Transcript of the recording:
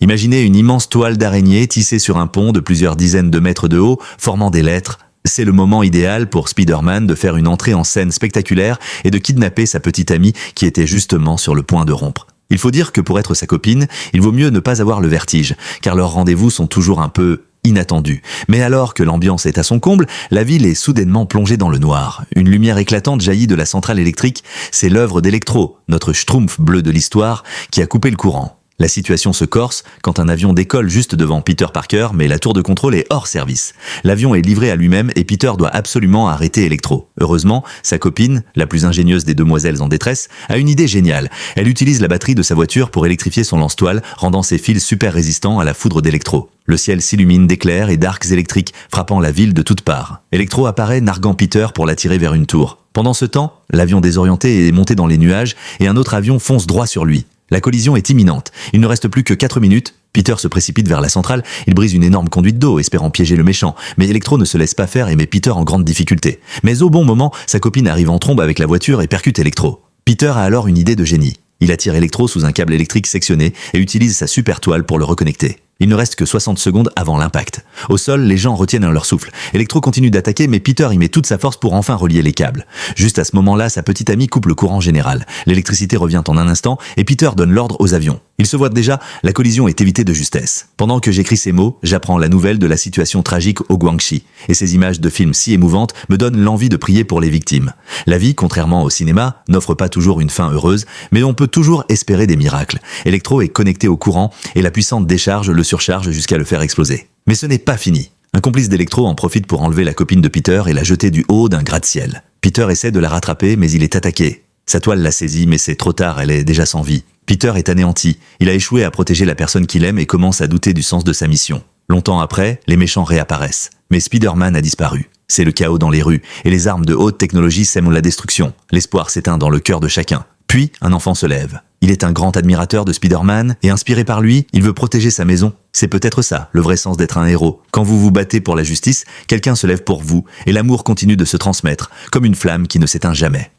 Imaginez une immense toile d'araignée tissée sur un pont de plusieurs dizaines de mètres de haut, formant des lettres. C'est le moment idéal pour Spider-Man de faire une entrée en scène spectaculaire et de kidnapper sa petite amie qui était justement sur le point de rompre. Il faut dire que pour être sa copine, il vaut mieux ne pas avoir le vertige, car leurs rendez-vous sont toujours un peu inattendus. Mais alors que l'ambiance est à son comble, la ville est soudainement plongée dans le noir. Une lumière éclatante jaillit de la centrale électrique. C'est l'œuvre d'Electro, notre schtroumpf bleu de l'histoire, qui a coupé le courant. La situation se corse quand un avion décolle juste devant Peter Parker, mais la tour de contrôle est hors service. L'avion est livré à lui-même et Peter doit absolument arrêter Electro. Heureusement, sa copine, la plus ingénieuse des demoiselles en détresse, a une idée géniale. Elle utilise la batterie de sa voiture pour électrifier son lance-toile, rendant ses fils super résistants à la foudre d'Electro. Le ciel s'illumine d'éclairs et d'arcs électriques frappant la ville de toutes parts. Electro apparaît narguant Peter pour l'attirer vers une tour. Pendant ce temps, l'avion désorienté est monté dans les nuages et un autre avion fonce droit sur lui. La collision est imminente. Il ne reste plus que 4 minutes. Peter se précipite vers la centrale. Il brise une énorme conduite d'eau, espérant piéger le méchant. Mais Electro ne se laisse pas faire et met Peter en grande difficulté. Mais au bon moment, sa copine arrive en trombe avec la voiture et percute Electro. Peter a alors une idée de génie. Il attire Electro sous un câble électrique sectionné et utilise sa super toile pour le reconnecter. Il ne reste que 60 secondes avant l'impact. Au sol, les gens retiennent leur souffle. Electro continue d'attaquer, mais Peter y met toute sa force pour enfin relier les câbles. Juste à ce moment-là, sa petite amie coupe le courant général. L'électricité revient en un instant et Peter donne l'ordre aux avions. Il se voit déjà, la collision est évitée de justesse. Pendant que j'écris ces mots, j'apprends la nouvelle de la situation tragique au Guangxi. Et ces images de films si émouvantes me donnent l'envie de prier pour les victimes. La vie, contrairement au cinéma, n'offre pas toujours une fin heureuse, mais on peut toujours espérer des miracles. Electro est connecté au courant et la puissante décharge le surcharge jusqu'à le faire exploser. Mais ce n'est pas fini. Un complice d'Electro en profite pour enlever la copine de Peter et la jeter du haut d'un gratte-ciel. Peter essaie de la rattraper, mais il est attaqué. Sa toile l'a saisit, mais c'est trop tard, elle est déjà sans vie. Peter est anéanti. Il a échoué à protéger la personne qu'il aime et commence à douter du sens de sa mission. Longtemps après, les méchants réapparaissent. Mais Spider-Man a disparu. C'est le chaos dans les rues, et les armes de haute technologie sèment la destruction. L'espoir s'éteint dans le cœur de chacun. Puis, un enfant se lève. Il est un grand admirateur de Spider-Man, et inspiré par lui, il veut protéger sa maison. C'est peut-être ça, le vrai sens d'être un héros. Quand vous vous battez pour la justice, quelqu'un se lève pour vous, et l'amour continue de se transmettre, comme une flamme qui ne s'éteint jamais.